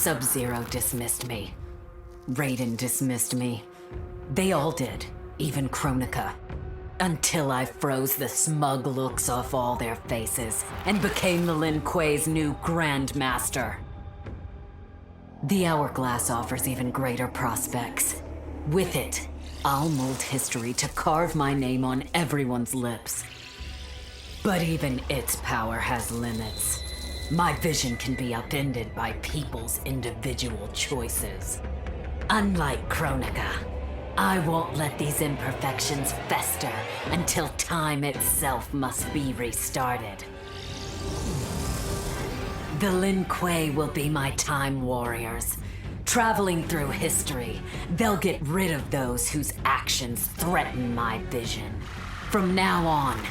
Sub-Zero dismissed me. Raiden dismissed me. They all did, even Kronika. Until I froze the smug looks off all their faces and became the Lin Kuei's new Grandmaster. The Hourglass offers even greater prospects. With it, I'll mold history to carve my name on everyone's lips. But even its power has limits. My vision can be upended by people's individual choices. Unlike Kronika, I won't let these imperfections fester until time itself must be restarted. The Lin Kuei will be my time warriors. Traveling through history, they'll get rid of those whose actions threaten my vision. From now on,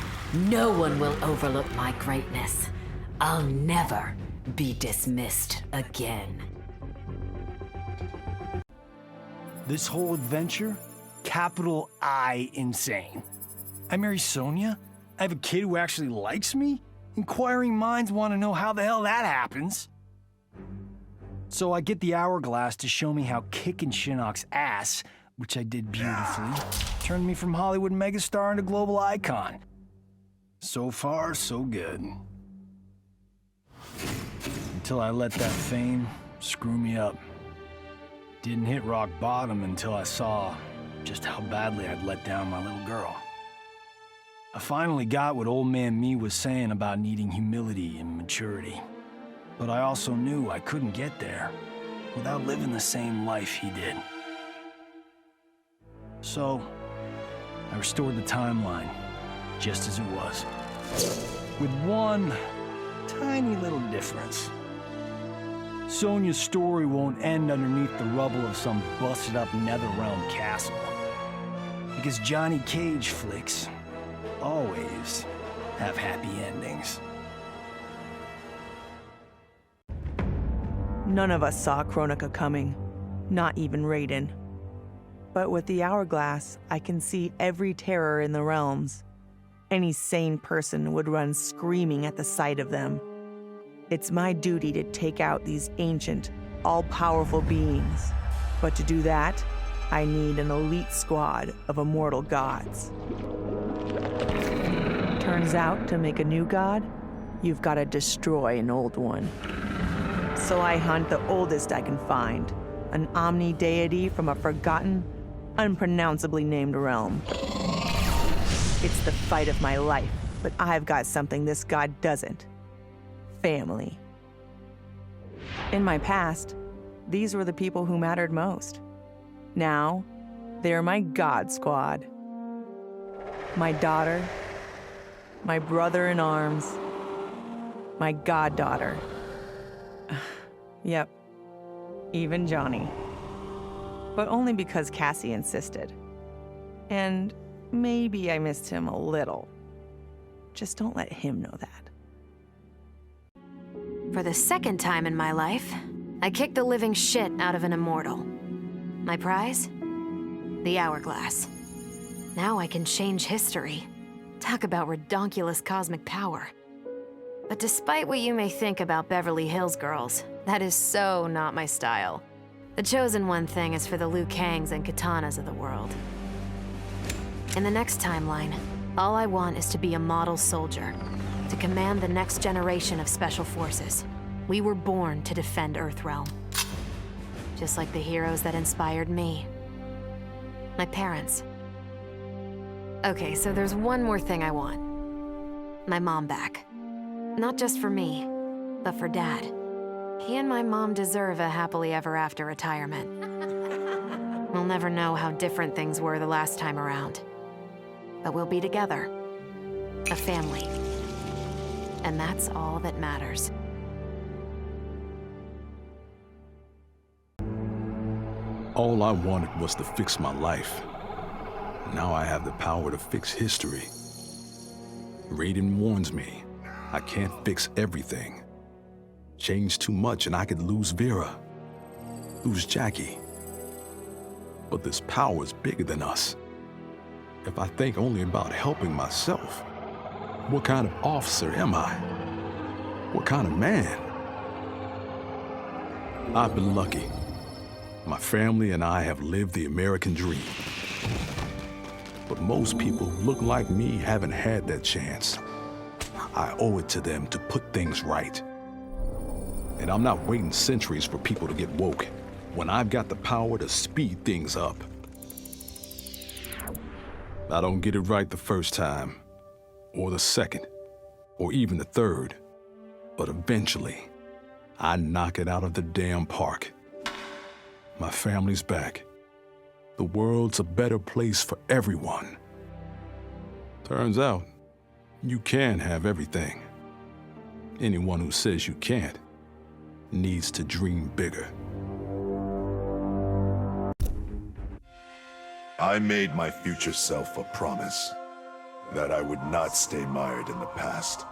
no one will overlook my greatness. I'll never be dismissed again. This whole adventure, capital I insane. I marry Sonya? I have a kid who actually likes me? Inquiring minds want to know how the hell that happens. So I get the Hourglass to show me how kicking Shinnok's ass, which I did beautifully, turned me from Hollywood megastar into global icon. So far, so good. Until I let that fame screw me up. Didn't hit rock bottom until I saw just how badly I'd let down my little girl. I finally got what old man me was saying about needing humility and maturity. But I also knew I couldn't get there without living the same life he did. So, I restored the timeline, just as it was. With one tiny little difference. Sonya's story won't end underneath the rubble of some busted-up Netherrealm castle. Because Johnny Cage flicks always have happy endings. None of us saw Kronika coming, not even Raiden. But with the Hourglass, I can see every terror in the realms. Any sane person would run screaming at the sight of them. It's my duty to take out these ancient, all-powerful beings. But to do that, I need an elite squad of immortal gods. Turns out, to make a new god, you've got to destroy an old one. So I hunt the oldest I can find, an omni-deity from a forgotten, unpronounceably named realm. It's the fight of my life, but I've got something this god doesn't. Family. In my past, these were the people who mattered most. Now, they're my god squad. My daughter, my brother in arms, my goddaughter. Yep, even Johnny. But only because Cassie insisted. And maybe I missed him a little. Just don't let him know that. For the second time in my life, I kicked the living shit out of an immortal. My prize? The Hourglass. Now I can change history. Talk about redonkulous cosmic power. But despite what you may think about Beverly Hills girls, that is so not my style. The chosen one thing is for the Liu Kangs and Katanas of the world. In the next timeline, all I want is to be a model soldier, to command the next generation of special forces. We were born to defend Earthrealm. Just like the heroes that inspired me. My parents. Okay, so there's one more thing I want. My mom back. Not just for me, but for Dad. He and my mom deserve a happily ever after retirement. We'll never know how different things were the last time around. But we'll be together. A family. And that's all that matters. All I wanted was to fix my life. Now I have the power to fix history. Raiden warns me, I can't fix everything. Change too much and I could lose Vera, lose Jackie. But this power is bigger than us. If I think only about helping myself, what kind of officer am I? What kind of man? I've been lucky. My family and I have lived the American dream. But most people who look like me haven't had that chance. I owe it to them to put things right. And I'm not waiting centuries for people to get woke when I've got the power to speed things up. I don't get it right the first time, or the second, or even the third, but eventually, I knock it out of the damn park. My family's back. The world's a better place for everyone. Turns out, you can have everything. Anyone who says you can't needs to dream bigger. I made my future self a promise that I would not stay mired in the past.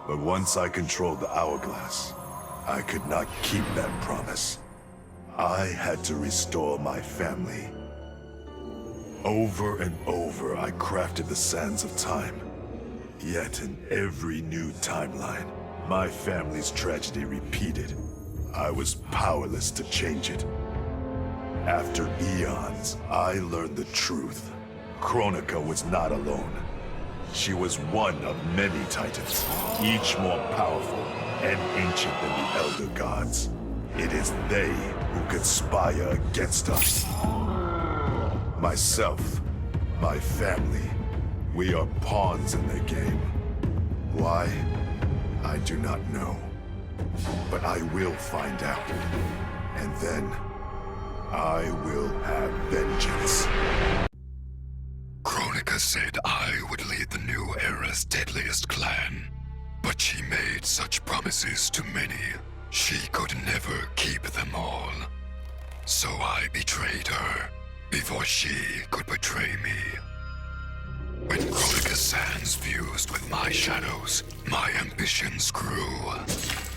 But once I controlled the hourglass, I could not keep that promise. I had to restore my family. Over and over, I crafted the sands of time. Yet in every new timeline, my family's tragedy repeated. I was powerless to change it. After eons, I learned the truth. Kronika was not alone. She was one of many titans, each more powerful and ancient than the Elder Gods. It is they who conspire against us. Myself, my family, we are pawns in their game. Why? I do not know. But I will find out. And then, I will have vengeance. Kronika said I would lead the new era's deadliest clan. But she made such promises to many, she could never keep them all. So I betrayed her, before she could betray me. When Kronika's sands fused with my shadows, my ambitions grew.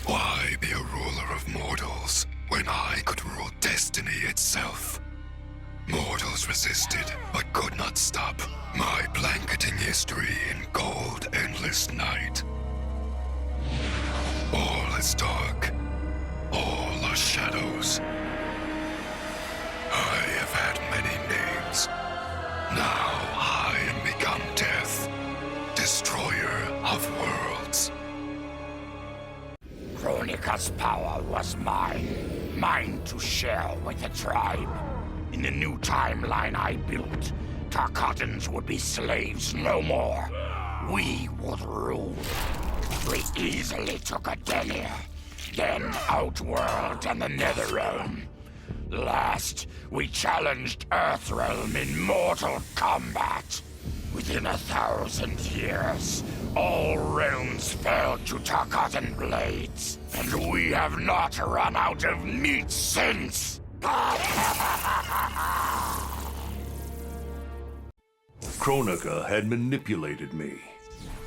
Why be a ruler of mortals when I could rule destiny itself? Mortals resisted, but could not stop my blanketing history in cold, endless night. All is dark. All are shadows. I have had many names. Now I am become death, destroyer of worlds. Kronika's power was mine to share with the tribe. In the new timeline I built, Tarkatans would be slaves no more. We would rule. We easily took Adenir, then Outworld and the Netherrealm. Last, we challenged Earthrealm in mortal combat. Within 1,000 years, all realms fell to Tarkatan blades, and we have not run out of meat since. Kronika had manipulated me.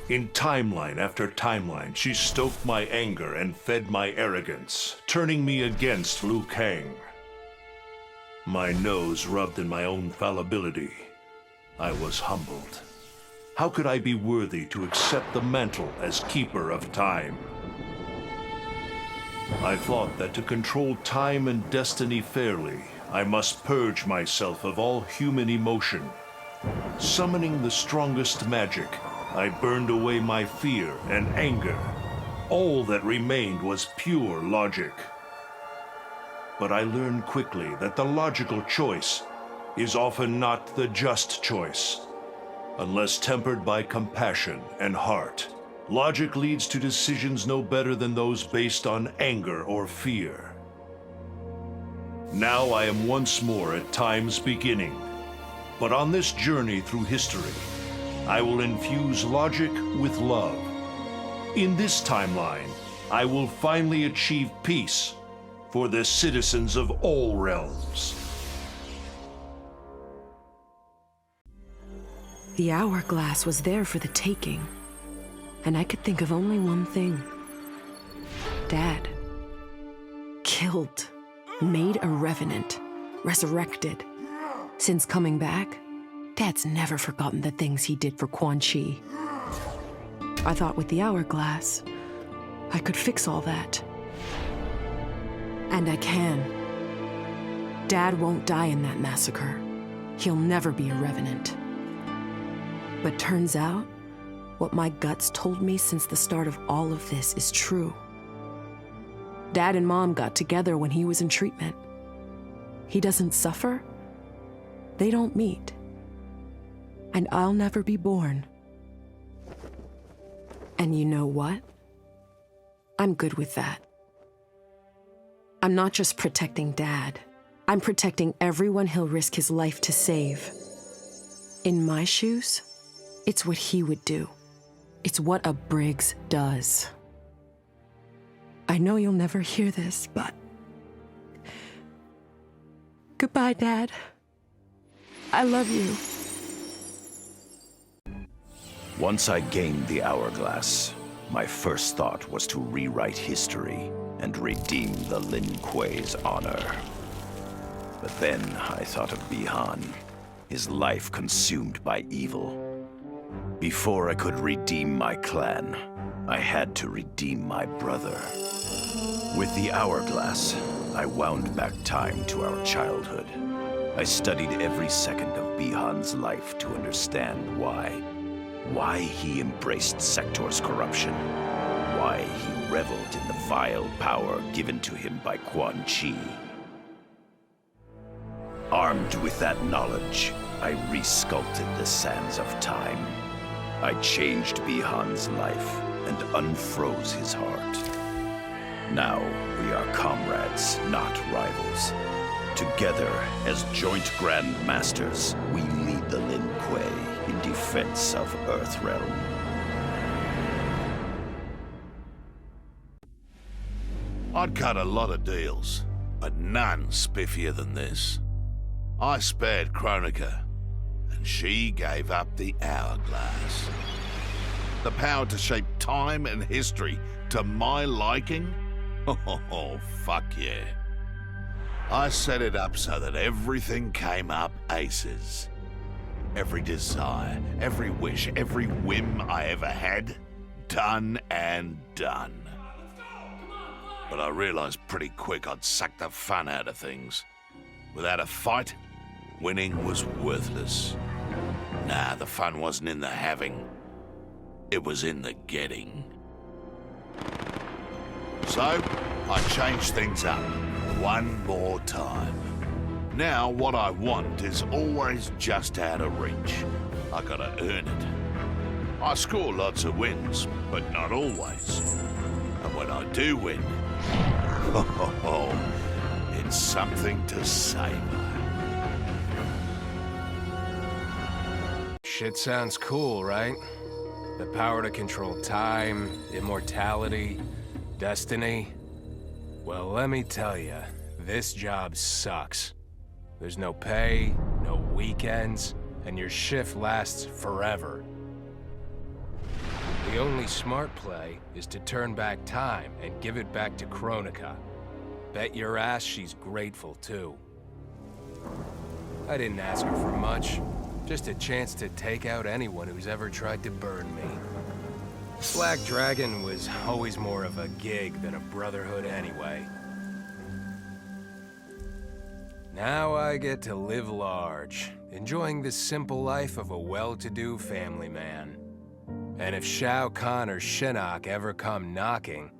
In timeline after timeline, she stoked my anger and fed my arrogance, turning me against Liu Kang. My nose rubbed in my own fallibility. I was humbled. How could I be worthy to accept the mantle as keeper of time? I thought that to control time and destiny fairly, I must purge myself of all human emotion. Summoning the strongest magic, I burned away my fear and anger. All that remained was pure logic. But I learned quickly that the logical choice is often not the just choice. Unless tempered by compassion and heart, logic leads to decisions no better than those based on anger or fear. Now I am once more at time's beginning. But on this journey through history, I will infuse logic with love. In this timeline, I will finally achieve peace for the citizens of all realms. The hourglass was there for the taking, and I could think of only one thing. Dad. Killed. Made a revenant. Resurrected. Since coming back, Dad's never forgotten the things he did for Quan Chi. I thought with the hourglass, I could fix all that. And I can. Dad won't die in that massacre. He'll never be a revenant. But turns out, what my guts told me since the start of all of this is true. Dad and Mom got together when he was in treatment. He doesn't suffer. They don't meet. And I'll never be born. And you know what? I'm good with that. I'm not just protecting Dad. I'm protecting everyone he'll risk his life to save. In my shoes, it's what he would do. It's what a Briggs does. I know you'll never hear this, but... Goodbye, Dad. I love you. Once I gained the hourglass, my first thought was to rewrite history and redeem the Lin Kuei's honor. But then I thought of Bihan, his life consumed by evil. Before I could redeem my clan, I had to redeem my brother. With the hourglass, I wound back time to our childhood. I studied every second of Bihan's life to understand why. Why he embraced Sector's corruption. Why he reveled in the vile power given to him by Quan Chi. Armed with that knowledge, I resculpted the sands of time. I changed Bihan's life and unfroze his heart. Now we are comrades, not rivals. Together, as joint Grand Masters, we lead the Lin Kuei in defense of Earthrealm. I'd cut a lot of deals, but none spiffier than this. I spared Kronika, and she gave up the hourglass. The power to shape time and history to my liking? Oh, fuck yeah. I set it up so that everything came up aces. Every desire, every wish, every whim I ever had, done and done. But I realized pretty quick I'd sucked the fun out of things. Without a fight, winning was worthless. Nah, the fun wasn't in the having. It was in the getting. So, I changed things up one more time. Now, what I want is always just out of reach. I gotta earn it. I score lots of wins, but not always. And when I do win, it's something to savor. Shit sounds cool, right? The power to control time, immortality, destiny. Well, let me tell you, this job sucks. There's no pay, no weekends, and your shift lasts forever. The only smart play is to turn back time and give it back to Kronika. Bet your ass she's grateful, too. I didn't ask her for much, just a chance to take out anyone who's ever tried to burn me. Black Dragon was always more of a gig than a brotherhood anyway. Now I get to live large, enjoying the simple life of a well-to-do family man. And if Shao Kahn or Shinnok ever come knocking,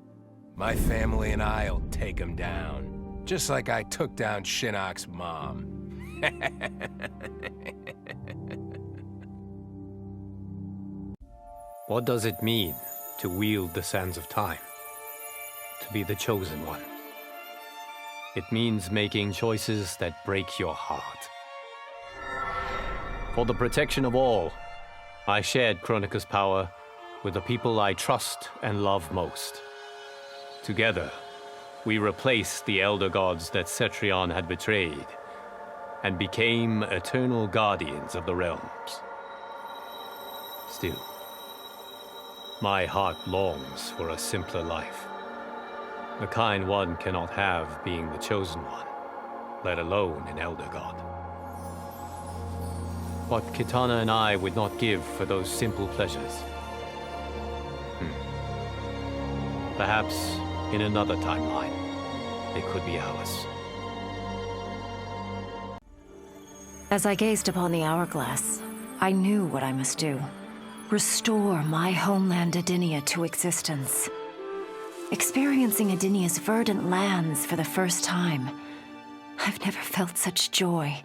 my family and I'll take them down. Just like I took down Shinnok's mom. What does it mean to wield the sands of time? To be the chosen one? It means making choices that break your heart. For the protection of all, I shared Kronika's power with the people I trust and love most. Together, we replaced the elder gods that Cetrion had betrayed and became eternal guardians of the realms. Still, my heart longs for a simpler life. The kind one cannot have being the chosen one, let alone an elder god. What Kitana and I would not give for those simple pleasures. Perhaps in another timeline. it could be ours. As I gazed upon the hourglass, I knew what I must do. Restore my homeland Edenia to existence. Experiencing Edenia's verdant lands for the first time, I've never felt such joy.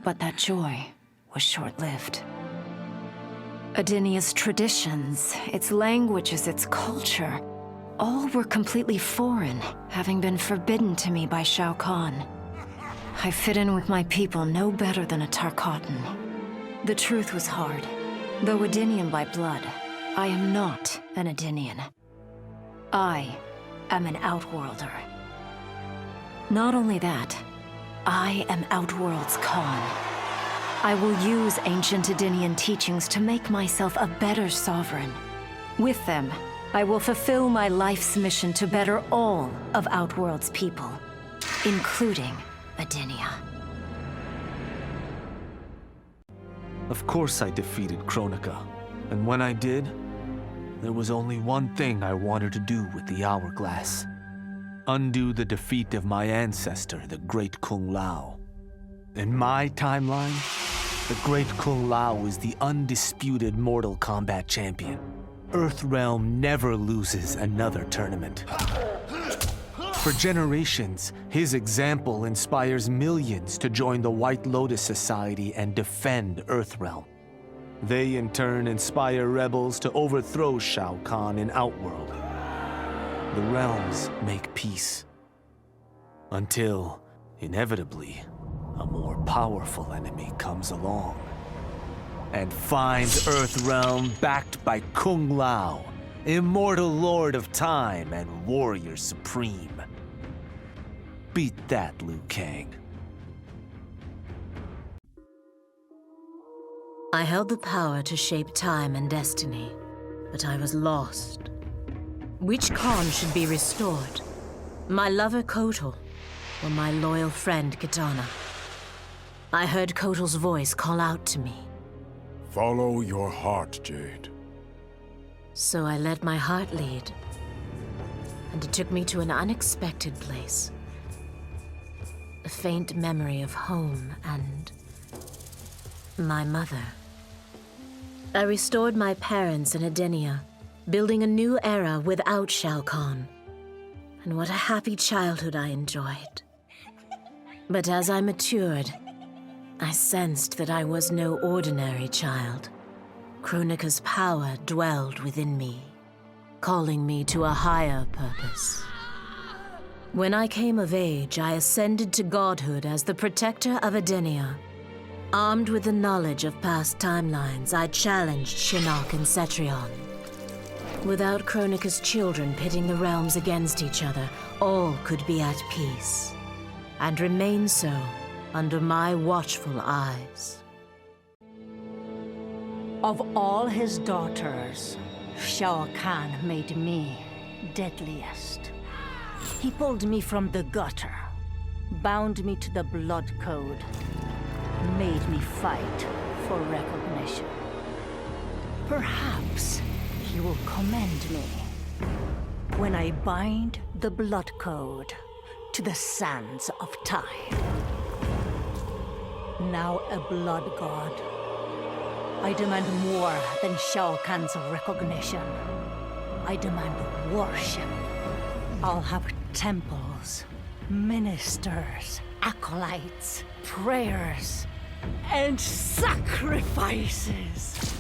But that joy was short-lived. Edenia's traditions, its languages, its culture, all were completely foreign, having been forbidden to me by Shao Kahn. I fit in with my people no better than a Tarkatan. The truth was hard. Though Edenian by blood, I am not an Edenian. I am an Outworlder. Not only that, I am Outworld's Khan. I will use ancient Edenian teachings to make myself a better sovereign. With them, I will fulfill my life's mission to better all of Outworld's people, including Edenia. Of course I defeated Kronika, and when I did, there was only one thing I wanted to do with the hourglass. Undo the defeat of my ancestor, the Great Kung Lao. In my timeline, the Great Kung Lao is the undisputed Mortal Kombat champion. Earthrealm never loses another tournament. For generations, his example inspires millions to join the White Lotus Society and defend Earthrealm. They in turn inspire rebels to overthrow Shao Kahn in Outworld. The realms make peace. Until, inevitably, a more powerful enemy comes along and finds Earthrealm backed by Kung Lao, immortal lord of time and warrior supreme. Beat that, Liu Kang. I held the power to shape time and destiny, but I was lost. Which Khan should be restored? My lover Kotal, or my loyal friend Kitana? I heard Kotal's voice call out to me. Follow your heart, Jade. So I let my heart lead, and it took me to an unexpected place. A faint memory of home and my mother. I restored my parents in Edenia, building a new era without Shao Kahn. And what a happy childhood I enjoyed. But as I matured, I sensed that I was no ordinary child. Kronika's power dwelled within me, calling me to a higher purpose. When I came of age, I ascended to godhood as the protector of Edenia. Armed with the knowledge of past timelines, I challenged Shinnok and Cetrion. Without Kronika's children pitting the realms against each other, all could be at peace, and remain so under my watchful eyes. Of all his daughters, Shao Kahn made me deadliest. He pulled me from the gutter, bound me to the blood code, made me fight for recognition. Perhaps he will commend me when I bind the blood code to the sands of time. Now a blood god, I demand more than Shao Kahn's recognition. I demand worship. I'll have temples, ministers, acolytes, prayers, and sacrifices.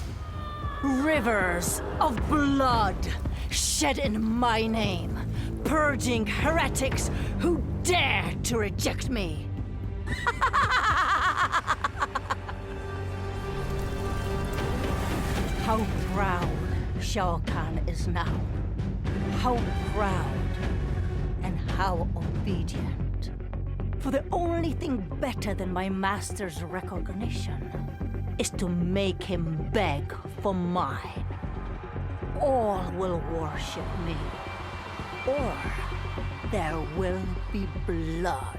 Rivers of blood shed in my name, purging heretics who dare to reject me. How proud Shao Kahn is now. How proud and how obedient. For the only thing better than my master's recognition is to make him beg for mine. All will worship me, or there will be blood.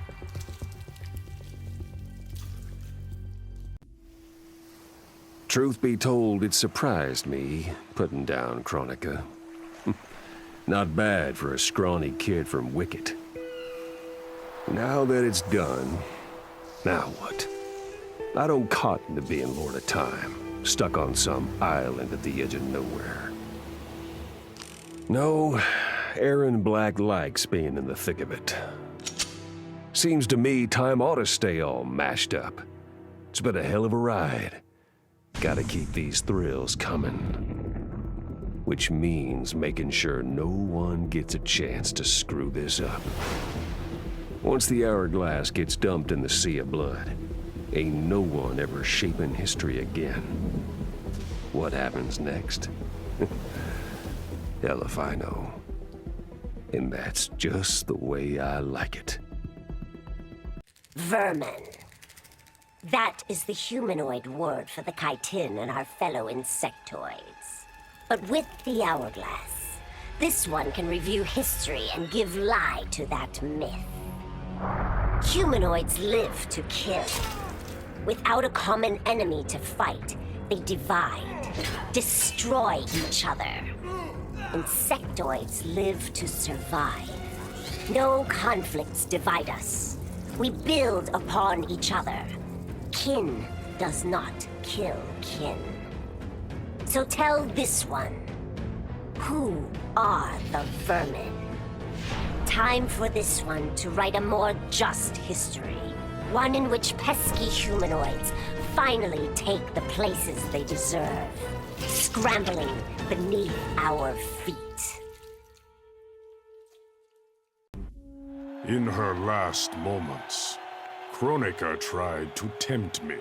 Truth be told, it surprised me, putting down Kronika. Not bad for a scrawny kid from Wicket. Now that it's done, now what? I don't cotton to being Lord of Time, stuck on some island at the edge of nowhere. No, Aaron Black likes being in the thick of it. Seems to me time ought to stay all mashed up. It's been a hell of a ride. Gotta keep these thrills coming. Which means making sure no one gets a chance to screw this up. Once the hourglass gets dumped in the sea of blood, ain't no one ever shaping history again. What happens next? Hell if I know. And that's just the way I like it. Vermin. That is the humanoid word for the chitin and our fellow insectoids. But with the hourglass, this one can review history and give lie to that myth. Humanoids live to kill. Without a common enemy to fight, they divide, destroy each other. Insectoids live to survive. No conflicts divide us. We build upon each other. Kin does not kill kin. So tell this one, who are the vermin? Time for this one to write a more just history. One in which pesky humanoids finally take the places they deserve, scrambling beneath our feet. In her last moments, Kronika tried to tempt me.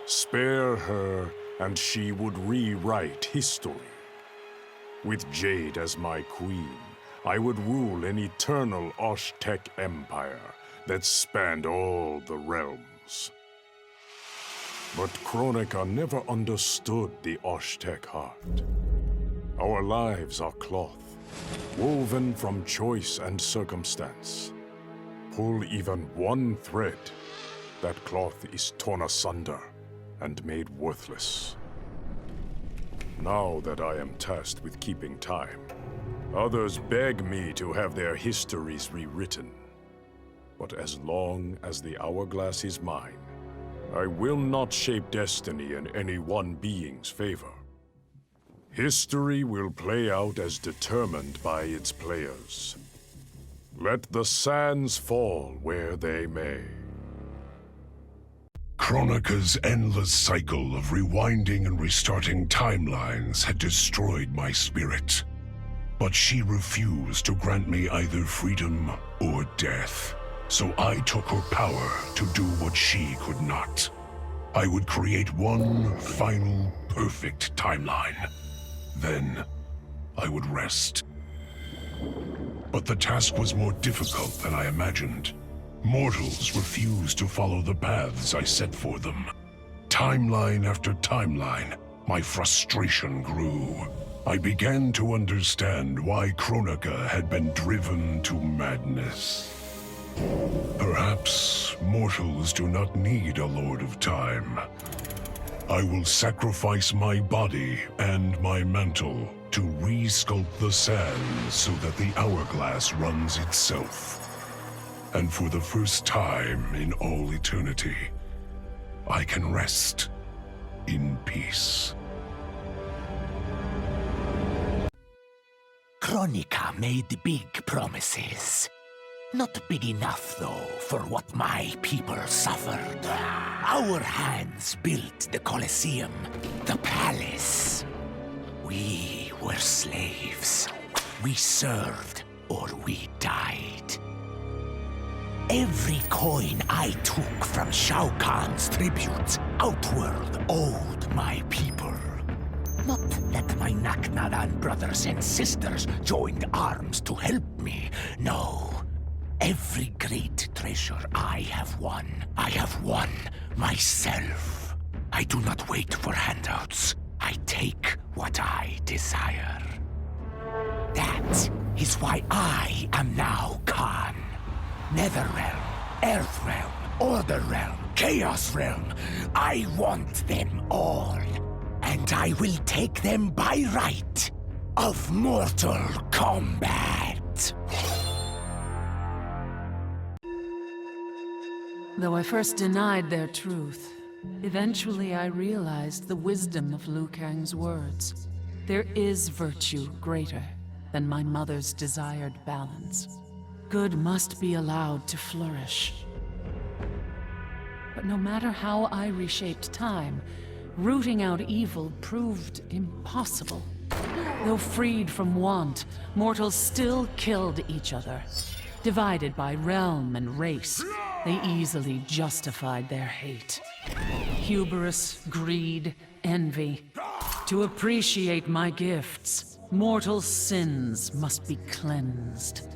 Spare her, and she would rewrite history. With Jade as my queen, I would rule an eternal Osh-Tech empire that spanned all the realms. But Kronika never understood the Osh-Tech heart. Our lives are cloth, woven from choice and circumstance. Pull even one thread, that cloth is torn asunder and made worthless. Now that I am tasked with keeping time, others beg me to have their histories rewritten. But as long as the hourglass is mine, I will not shape destiny in any one being's favor. History will play out as determined by its players. Let the sands fall where they may. Kronika's endless cycle of rewinding and restarting timelines had destroyed my spirit. But she refused to grant me either freedom or death. So I took her power to do what she could not. I would create one final, perfect timeline. Then, I would rest. But the task was more difficult than I imagined. Mortals refused to follow the paths I set for them. Timeline after timeline, my frustration grew. I began to understand why Kronika had been driven to madness. Perhaps mortals do not need a Lord of Time. I will sacrifice my body and my mantle to re-sculpt the sands so that the hourglass runs itself. And for the first time in all eternity, I can rest in peace. Kronika made big promises. Not big enough, though, for what my people suffered. Our hands built the Colosseum, the palace. We were slaves. We served or we died. Every coin I took from Shao Kahn's tributes outworld owed my people. Not that my Naknaran brothers and sisters joined arms to help me, no. Every great treasure I have won myself. I do not wait for handouts. I take what I desire. That is why I am now Khan. Netherrealm, Earthrealm, Order Realm, Chaos Realm. I want them all. And I will take them by right of Mortal Kombat. Though I first denied their truth, eventually I realized the wisdom of Liu Kang's words. There is virtue greater than my mother's desired balance. Good must be allowed to flourish. But no matter how I reshaped time, rooting out evil proved impossible. Though freed from want, mortals still killed each other. Divided by realm and race, they easily justified their hate. Hubris, greed, envy. To appreciate my gifts, mortal sins must be cleansed.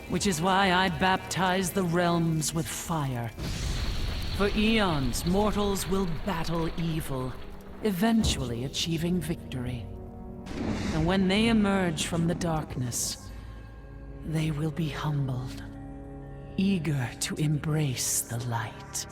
Which is why I baptize the realms with fire. For eons, mortals will battle evil, eventually achieving victory. And when they emerge from the darkness, they will be humbled, eager to embrace the light.